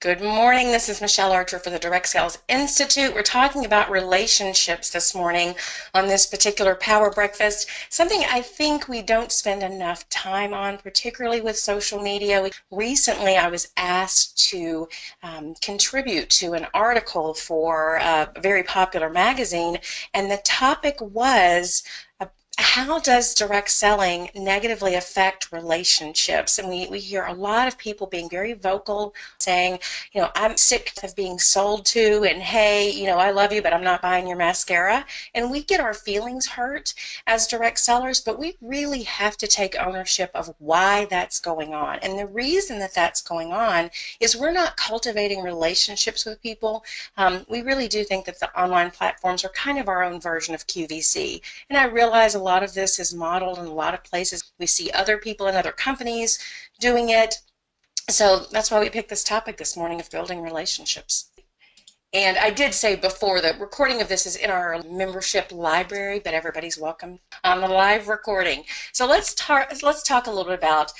Good morning. This is Michelle Archer for the Direct Sales Institute. We're talking about relationships this morning on this particular Power Breakfast, something I think we don't spend enough time on, particularly with social media. Recently, I was asked to contribute to an article for a very popular magazine, and the topic was how does direct selling negatively affect relationships? And we hear a lot of people being very vocal, saying, I'm sick of being sold to, and hey, I love you, but I'm not buying your mascara. And we get our feelings hurt as direct sellers, but we really have to take ownership of why that's going on. And the reason that that's going on is we're not cultivating relationships with people. We really do think that the online platforms are kind of our own version of QVC. And I realize a lot of this is modeled in a lot of places. We see other people in other companies doing it. So that's why we picked this topic this morning of building relationships. And I did say before, the recording of this is in our membership library, but everybody's welcome on the live recording. So let's talk a little bit about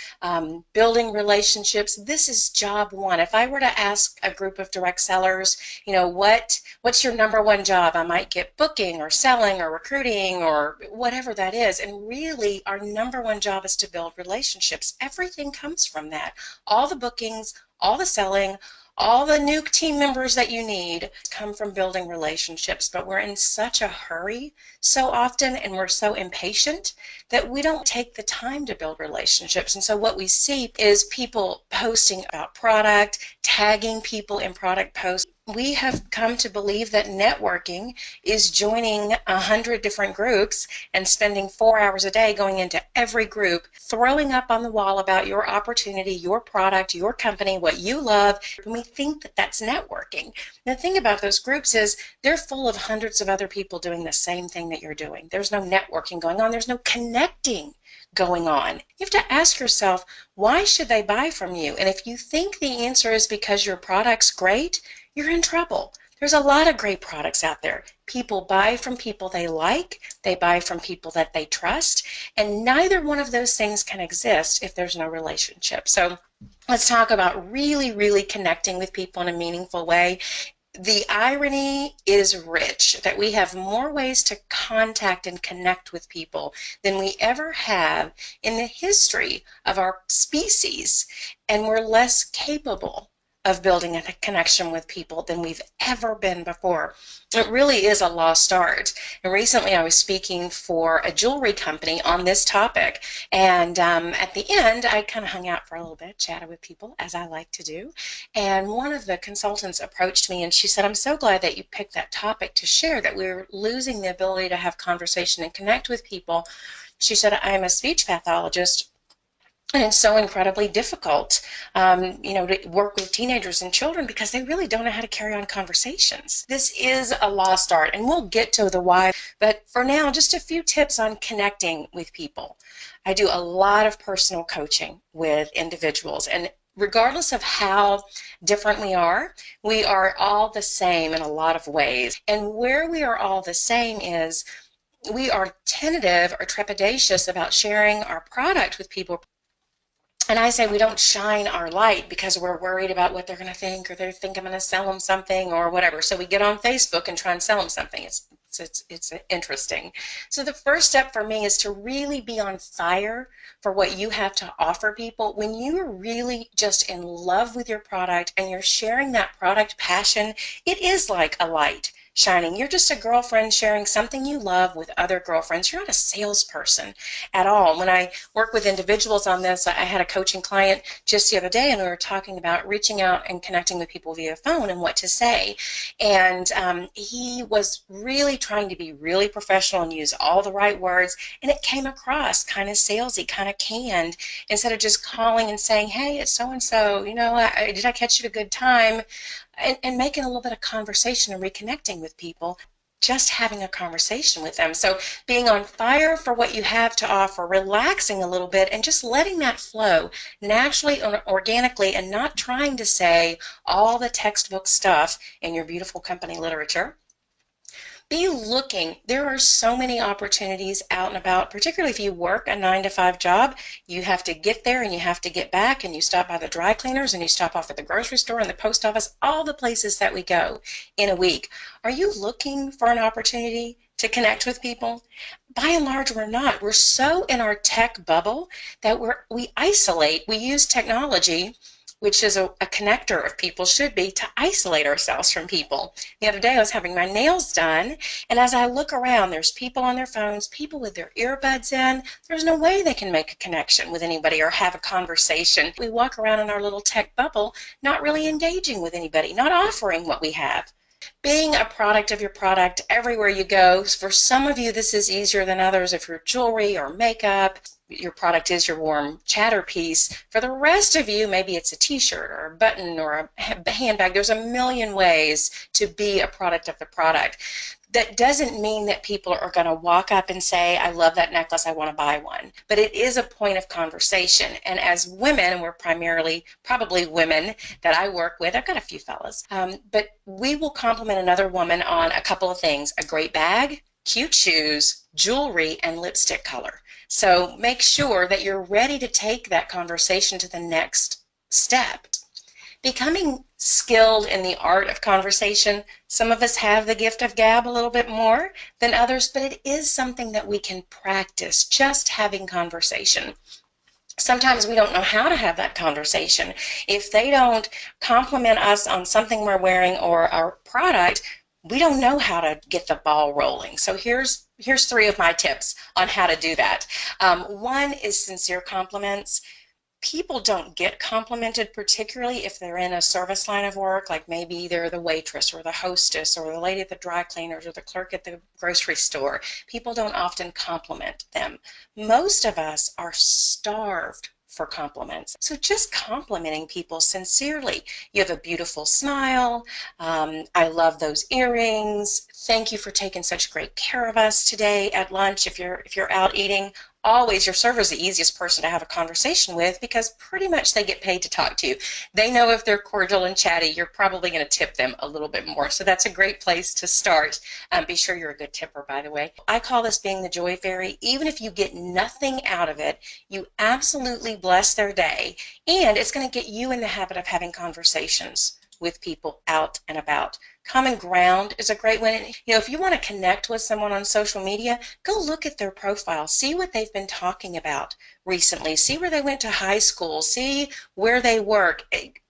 building relationships. This is job one. If I were to ask a group of direct sellers, what's your number one job? I might get booking or selling or recruiting or whatever that is. And really, our number one job is to build relationships. Everything comes from that. All the bookings, all the selling, all the new team members that you need come from building relationships, but we're in such a hurry so often, and we're so impatient that we don't take the time to build relationships. And so what we see is people posting about product, tagging people in product posts. We have come to believe that networking is joining 100 different groups and spending 4 hours a day going into every group, throwing up on the wall about your opportunity, your product, your company, what you love, and we think that that's networking. The thing about those groups is they're full of hundreds of other people doing the same thing that you're doing. There's no networking going on. There's no connecting going on. You have to ask yourself, why should they buy from you? And if you think the answer is because your product's great, you're in trouble. There's a lot of great products out there. People buy from people they like, they buy from people that they trust, and neither one of those things can exist if there's no relationship. So let's talk about really, really connecting with people in a meaningful way. The irony is rich that we have more ways to contact and connect with people than we ever have in the history of our species, and we're less capable of building a connection with people than we've ever been before. It really is a lost art. And recently I was speaking for a jewelry company on this topic, and at the end I kind of hung out for a little bit, chatted with people as I like to do, and one of the consultants approached me and she said, I'm so glad that you picked that topic to share, that we're losing the ability to have conversation and connect with people. She said, I'm a speech pathologist, and it's so incredibly difficult, to work with teenagers and children because they really don't know how to carry on conversations. This is a lost art, and we'll get to the why. But for now, just a few tips on connecting with people. I do a lot of personal coaching with individuals, and regardless of how different we are all the same in a lot of ways. And where we are all the same is we are tentative or trepidatious about sharing our product with people. And I say we don't shine our light because we're worried about what they're going to think, or they think I'm going to sell them something or whatever. So we get on Facebook and try and sell them something. It's interesting. So the first step for me is to really be on fire for what you have to offer people. When you are really just in love with your product and you're sharing that product passion, it is like a light shining. You're just a girlfriend sharing something you love with other girlfriends. You're not a salesperson at all. When I work with individuals on this, I had a coaching client just the other day, and we were talking about reaching out and connecting with people via phone and what to say. And he was really trying to be really professional and use all the right words, and it came across kind of salesy, kind of canned, instead of just calling and saying, hey, it's so-and-so, did I catch you at a good time? And making a little bit of conversation and reconnecting with people, just having a conversation with them. So being on fire for what you have to offer, relaxing a little bit, and just letting that flow naturally and organically, and not trying to say all the textbook stuff in your beautiful company literature, Be looking. There are so many opportunities out and about, particularly if you work a 9 to 5 job. You have to get there and you have to get back, and you stop by the dry cleaners and you stop off at the grocery store and the post office, all the places that we go in a week. Are you looking for an opportunity to connect with people? By and large, we're not. We're so in our tech bubble that we isolate. We use technology, which is a connector of people, should be, to isolate ourselves from people. The other day I was having my nails done, and as I look around, there's people on their phones, people with their earbuds in. There's no way they can make a connection with anybody or have a conversation. We walk around in our little tech bubble, not really engaging with anybody, not offering what we have. Being a product of your product everywhere you go. For some of you, this is easier than others. If you're jewelry or makeup, your product is your warm chatter piece. For the rest of you, maybe it's a t-shirt or a button or a handbag. There's a million ways to be a product of the product. That doesn't mean that people are going to walk up and say, I love that necklace, I want to buy one. But it is a point of conversation. And as women, and we're primarily probably women that I work with, I've got a few fellas, but we will compliment another woman on a couple of things: a great bag, cute shoes, jewelry, and lipstick color. So make sure that you're ready to take that conversation to the next step. Becoming skilled in the art of conversation. Some of us have the gift of gab a little bit more than others, but it is something that we can practice, just having conversation. Sometimes we don't know how to have that conversation. If they don't compliment us on something we're wearing or our product, we don't know how to get the ball rolling. So here's 3 of my tips on how to do that. One is sincere compliments. People don't get complimented, particularly if they're in a service line of work, like maybe they're the waitress or the hostess or the lady at the dry cleaners or the clerk at the grocery store. People don't often compliment them. Most of us are starved for compliments. So just complimenting people sincerely. You have a beautiful smile. I love those earrings. Thank you for taking such great care of us today at lunch. If you're out eating, always your server is the easiest person to have a conversation with, because pretty much they get paid to talk to you. They know if they're cordial and chatty, you're probably going to tip them a little bit more. So that's a great place to start. Be sure you're a good tipper, by the way. I call this being the joy fairy. Even if you get nothing out of it, you absolutely bless their day, and it's going to get you in the habit of having conversations with people out and about. Common ground is a great one. If you want to connect with someone on social media, go look at their profile, see what they've been talking about recently, see where they went to high school, see where they work.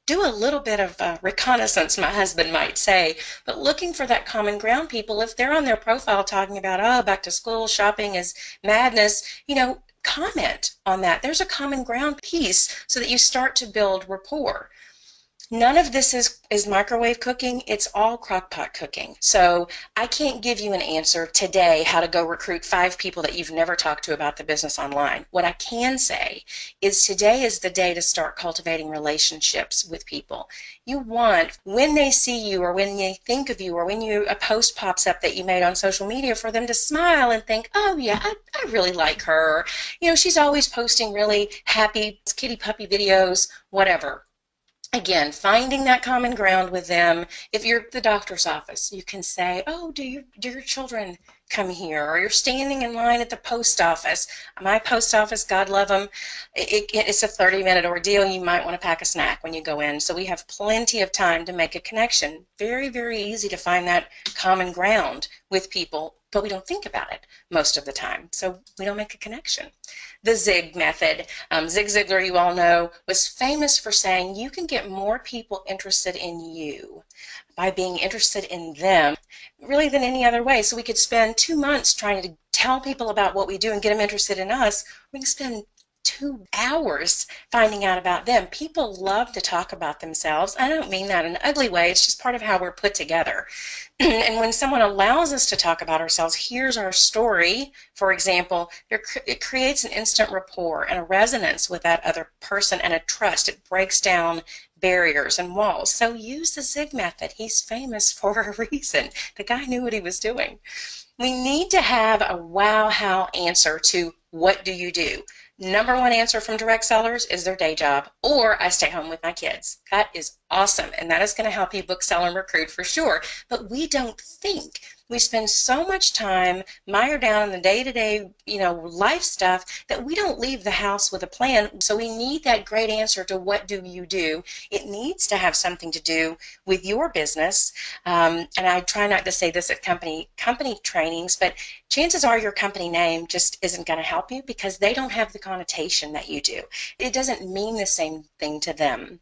Do a little bit of reconnaissance, my husband might say, but looking for that common ground. People, if they're on their profile talking about, oh, back to school, shopping is madness, comment on that. There's a common ground piece so that you start to build rapport. None of this is microwave cooking. It's all crock pot cooking. So I can't give you an answer today how to go recruit 5 people that you've never talked to about the business online. What I can say is today is the day to start cultivating relationships with people. You want, when they see you or when they think of you or when a post pops up that you made on social media, for them to smile and think, oh yeah, I really like her. She's always posting really happy kitty puppy videos, whatever. Again, finding that common ground with them. If you're at the doctor's office, you can say, oh, do your children come here? Or you're standing in line at the post office. My post office, God love them, it's a 30-minute ordeal. You might want to pack a snack when you go in. So we have plenty of time to make a connection. Very, very easy to find that common ground with people, but we don't think about it most of the time. So we don't make a connection. The Zig method. Zig Ziglar, you all know, was famous for saying you can get more people interested in you by being interested in them really than any other way. So we could spend 2 months trying to tell people about what we do and get them interested in us. We can spend 2 hours finding out about them. People love to talk about themselves. I don't mean that in an ugly way. It's just part of how we're put together. And when someone allows us to talk about ourselves, here's our story, for example, it creates an instant rapport and a resonance with that other person and a trust. It breaks down barriers and walls. So use the Zig method. He's famous for a reason. The guy knew what he was doing. We need to have a wow, how answer to what do you do? Number 1 answer from direct sellers is their day job, or I stay home with my kids. That is awesome, and that is going to help you book, sell, and recruit for sure. But we don't think We spend so much time mired down in the day-to-day, life stuff that we don't leave the house with a plan. So we need that great answer to what do you do. It needs to have something to do with your business. And I try not to say this at company trainings, but chances are your company name just isn't going to help you because they don't have the connotation that you do. It doesn't mean the same thing to them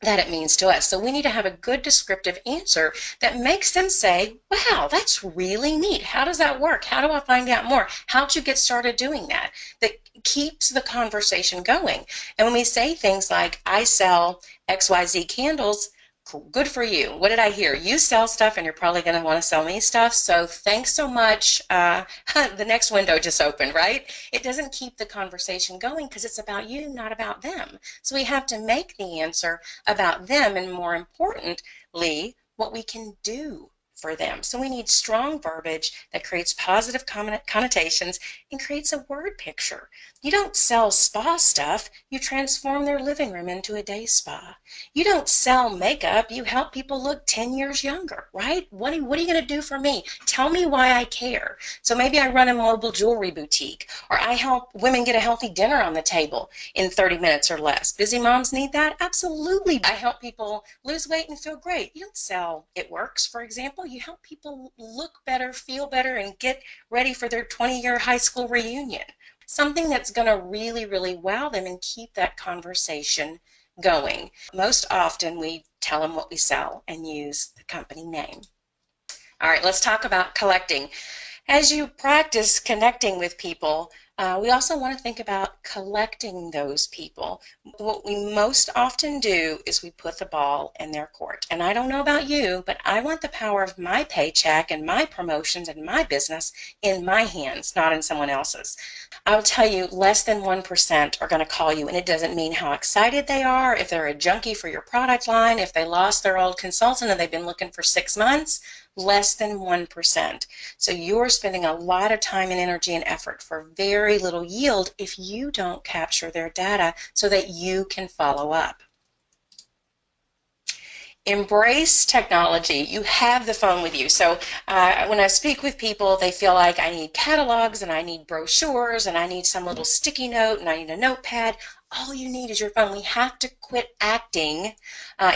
that it means to us. So we need to have a good descriptive answer that makes them say, wow, that's really neat. How does that work? How do I find out more? How'd you get started doing that? That keeps the conversation going. And when we say things like, I sell XYZ candles, good for you. What did I hear? You sell stuff and you're probably going to want to sell me stuff. So thanks so much. The next window just opened, right? It doesn't keep the conversation going because it's about you, not about them. So we have to make the answer about them and, more importantly, what we can do for them. So we need strong verbiage that creates positive connotations and creates a word picture. You don't sell spa stuff, you transform their living room into a day spa. You don't sell makeup, you help people look 10 years younger, right? What are you going to do for me? Tell me why I care. So maybe I run a mobile jewelry boutique, or I help women get a healthy dinner on the table in 30 minutes or less. Busy moms need that? Absolutely. I help people lose weight and feel great. You don't sell It Works, for example. You help people look better, feel better, and get ready for their 20-year high school reunion. Something that's going to really, really wow them and keep that conversation going. Most often we tell them what we sell and use the company name. All right, let's talk about collecting. As you practice connecting with people, we also want to think about collecting those people. What we most often do is we put the ball in their court. And I don't know about you, but I want the power of my paycheck and my promotions and my business in my hands, not in someone else's. I'll tell you, less than 1% are going to call you, and it doesn't mean how excited they are, if they're a junkie for your product line, if they lost their old consultant and they've been looking for 6 months. Less than 1%. So you're spending a lot of time and energy and effort for very little yield if you don't capture their data so that you can follow up. Embrace technology. You have the phone with you. So when I speak with people, they feel like I need catalogs and I need brochures and I need some little sticky note and I need a notepad. All you need is your phone. We have to quit acting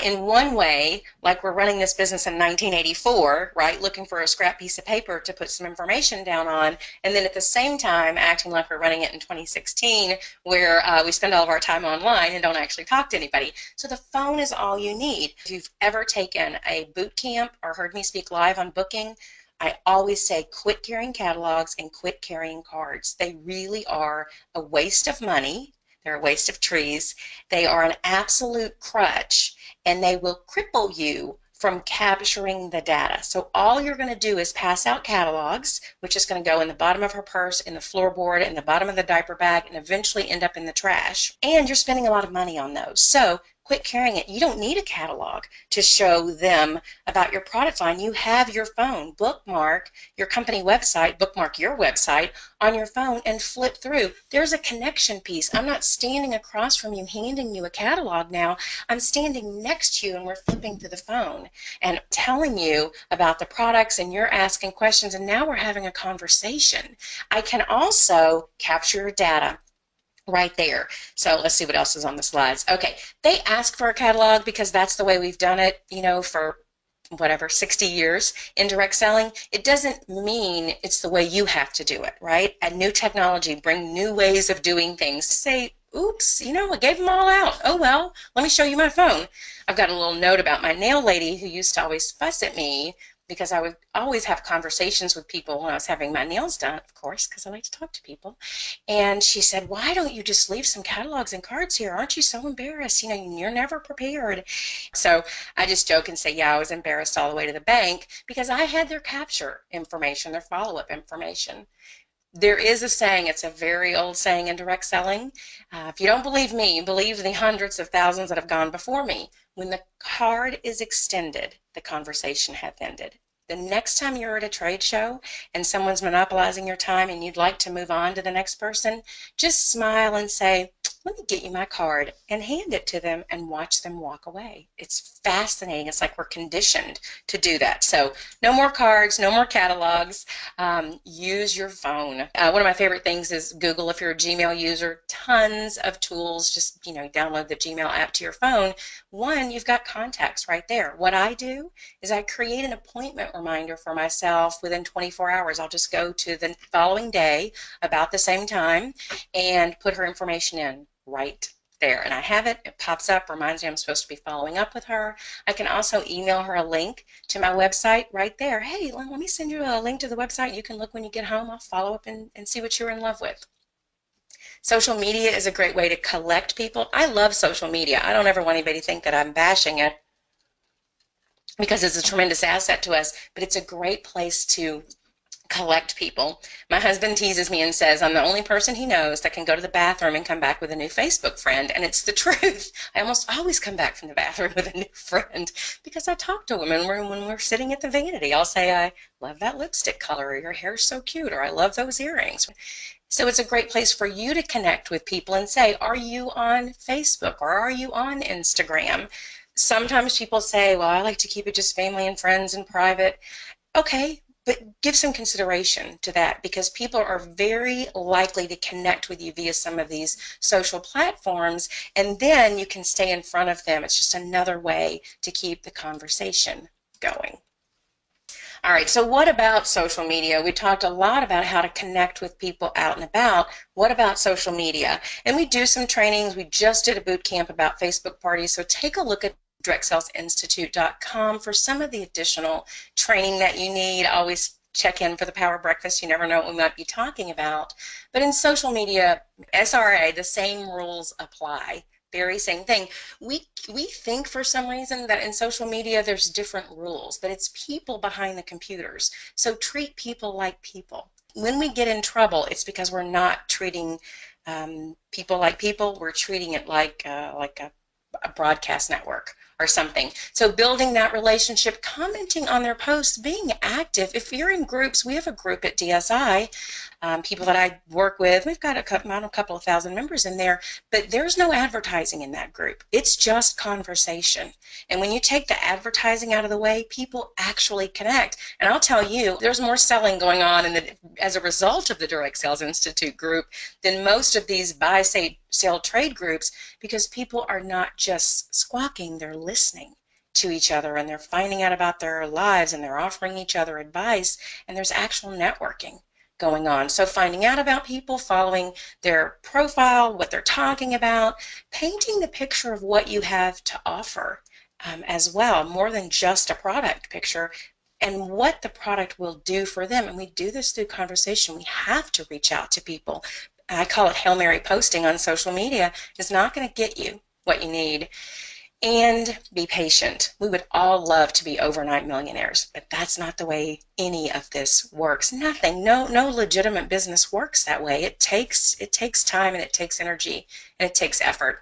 in one way, like we're running this business in 1984, right, looking for a scrap piece of paper to put some information down on, and then at the same time acting like we're running it in 2016, where we spend all of our time online and don't actually talk to anybody. So the phone is all you need. If you've ever taken a boot camp or heard me speak live on booking, I always say quit carrying catalogs and quit carrying cards. They really are a waste of money. They're a waste of trees. They are an absolute crutch, and they will cripple you from capturing the data. So all you're going to do is pass out catalogs, which is going to go in the bottom of her purse, in the floorboard, in the bottom of the diaper bag, and eventually end up in the trash. And you're spending a lot of money on those. So quit carrying it. You don't need a catalog to show them about your product line. You have your phone. Bookmark your company website, bookmark your website on your phone and flip through. There's a connection piece. I'm not standing across from you handing you a catalog now. I'm standing next to you and we're flipping through the phone and telling you about the products, and you're asking questions, and now we're having a conversation. I can also capture your data right there. So let's see what else is on the slides. Okay, they ask for a catalog because that's the way we've done it, for whatever, 60 years in direct selling. It doesn't mean it's the way you have to do it, right? And new technology bring new ways of doing things. Say, oops, I gave them all out. Oh well, let me show you my phone. I've got a little note about my nail lady who used to always fuss at me because I would always have conversations with people when I was having my nails done, of course, because I like to talk to people. And she said, why don't you just leave some catalogs and cards here? Aren't you so embarrassed? You're never prepared. So I just joke and say, yeah, I was embarrassed all the way to the bank because I had their capture information, their follow-up information. There is a saying, it's a very old saying in direct selling. If you don't believe me, believe the hundreds of thousands that have gone before me. When the card is extended, the conversation hath ended. The next time you're at a trade show and someone's monopolizing your time and you'd like to move on to the next person, just smile and say, let me get you my card, and hand it to them and watch them walk away. It's fascinating. It's like we're conditioned to do that. So no more cards, no more catalogs. Use your phone. One of my favorite things is Google. If you're a Gmail user, tons of tools. Just, download the Gmail app to your phone. One, you've got contacts right there. What I do is I create an appointment reminder for myself within 24 hours. I'll just go to the following day about the same time and put her information in right there. And I have it. It pops up, reminds me I'm supposed to be following up with her. I can also email her a link to my website right there. Hey, let me send you a link to the website. You can look when you get home. I'll follow up and see what you're in love with. Social media is a great way to collect people. I love social media. I don't ever want anybody to think that I'm bashing it, because it's a tremendous asset to us, but it's a great place to collect people. My husband teases me and says I'm the only person he knows that can go to the bathroom and come back with a new Facebook friend, and it's the truth. I almost always come back from the bathroom with a new friend because I talk to women when we're sitting at the vanity. I'll say, I love that lipstick color, or your hair's so cute, or I love those earrings. So it's a great place for you to connect with people and say, are you on Facebook or are you on Instagram? Sometimes people say, well, I like to keep it just family and friends and private. Okay, but give some consideration to that, because people are very likely to connect with you via some of these social platforms, and then you can stay in front of them. It's just another way to keep the conversation going. All right, so what about social media? We talked a lot about how to connect with people out and about. What about social media? And we do some trainings. We just did a boot camp about Facebook parties, so take a look at directsalesinstitute.com for some of the additional training that you need. Always check in for the Power Breakfast. You never know what we might be talking about. But in social media, SRA, the same rules apply. Very same thing. We think for some reason that in social media there's different rules, but it's people behind the computers. So treat people like people. When we get in trouble, it's because we're not treating people like people. We're treating it like a broadcast network or something. So building that relationship, commenting on their posts, being active. If you're in groups, we have a group at DSI, people that I work with. We've got a couple of thousand members in there, but there's no advertising in that group. It's just conversation. And when you take the advertising out of the way, people actually connect. And I'll tell you, there's more selling going on as a result of the Direct Sales Institute group than most of these buy, sell, trade groups, because people are not just squawking, they're listening to each other, and they're finding out about their lives, and they're offering each other advice, and there's actual networking going on. So finding out about people, following their profile, what they're talking about, painting the picture of what you have to offer as well, more than just a product picture, and what the product will do for them. And we do this through conversation. We have to reach out to people. I call it Hail Mary posting on social media. It's not going to get you what you need. And be patient. We would all love to be overnight millionaires, but that's not the way any of this works. Nothing, no legitimate business works that way. It takes time, and it takes energy, and it takes effort.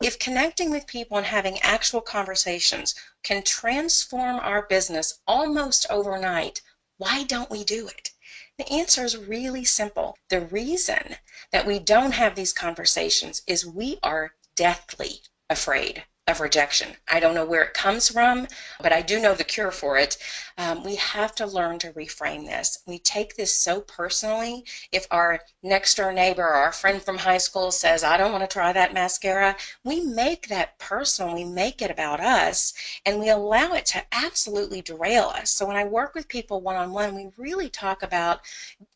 If connecting with people and having actual conversations can transform our business almost overnight, why don't we do it? The answer is really simple. The reason that we don't have these conversations is we are deathly afraid of rejection. I don't know where it comes from, but I do know the cure for it. We have to learn to reframe this. We take this so personally. If our next door neighbor or our friend from high school says, I don't want to try that mascara, we make that personal. We make it about us, and we allow it to absolutely derail us. So when I work with people one-on-one, we really talk about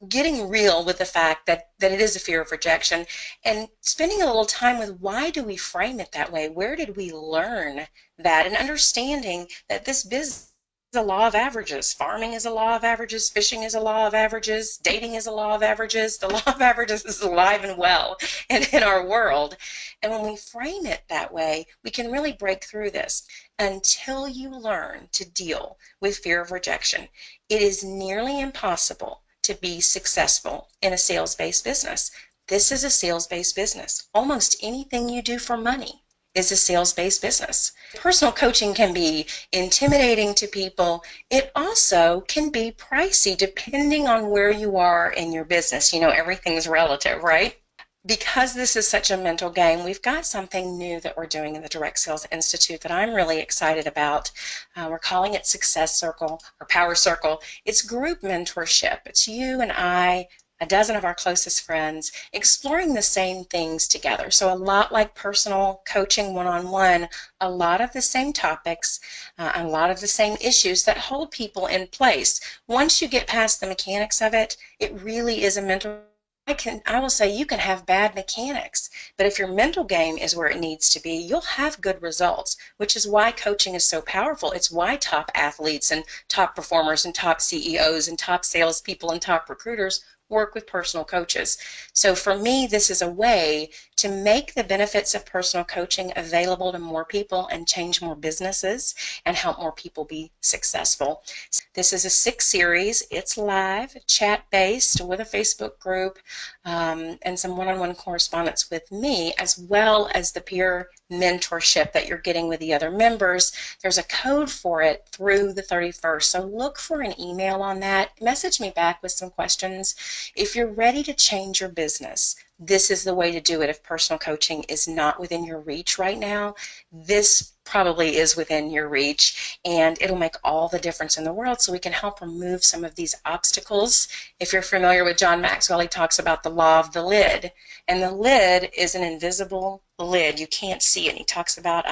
getting real with the fact that it is a fear of rejection, and spending a little time with why do we frame it that way? Where did we learn that? And understanding that this business is a law of averages. Farming is a law of averages. Fishing is a law of averages. Dating is a law of averages. The law of averages is alive and well in our world. And when we frame it that way, we can really break through this. Until you learn to deal with fear of rejection, it is nearly impossible to be successful in a sales-based business. This is a sales-based business. Almost anything you do for money is a sales-based business. Personal coaching can be intimidating to people. It also can be pricey depending on where you are in your business. You know, everything's relative, right? Because this is such a mental game, we've got something new that we're doing in the Direct Sales Institute that I'm really excited about. We're calling it Success Circle or Power Circle. It's group mentorship. It's you and I, a dozen of our closest friends, exploring the same things together. So a lot like personal coaching one-on-one, a lot of the same topics, a lot of the same issues that hold people in place. Once you get past the mechanics of it, it really is a mental. I will say you can have bad mechanics, but if your mental game is where it needs to be, you'll have good results, which is why coaching is so powerful. It's why top athletes and top performers and top CEOs and top salespeople and top recruiters work with personal coaches. So for me, this is a way to make the benefits of personal coaching available to more people and change more businesses and help more people be successful. This is a 6 series. It's live, chat-based with a Facebook group, and some one-on-one correspondence with me, as well as the peer mentorship that you're getting with the other members. There's a code for it through the 31st, so look for an email on that. Message me back with some questions. If you're ready to change your business, this is the way to do it. If personal coaching is not within your reach right now, this probably is within your reach, and it'll make all the difference in the world, so we can help remove some of these obstacles. If you're familiar with John Maxwell, he talks about the law of the lid, and the lid is an invisible lid. You can't see it. He talks about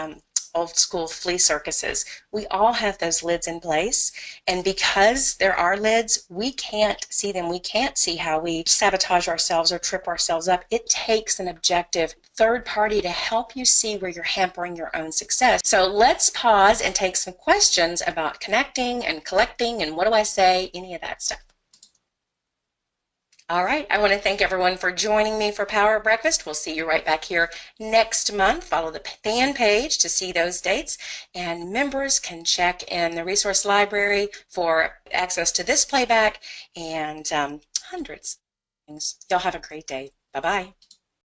old school flea circuses. We all have those lids in place, and because there are lids, we can't see them. We can't see how we sabotage ourselves or trip ourselves up. It takes an objective third party to help you see where you're hampering your own success. So let's pause and take some questions about connecting and collecting and what do I say, any of that stuff. All right, I want to thank everyone for joining me for Power Breakfast. We'll see you right back here next month. Follow the fan page to see those dates, and members can check in the resource library for access to this playback and hundreds of things. Y'all have a great day. Bye-bye.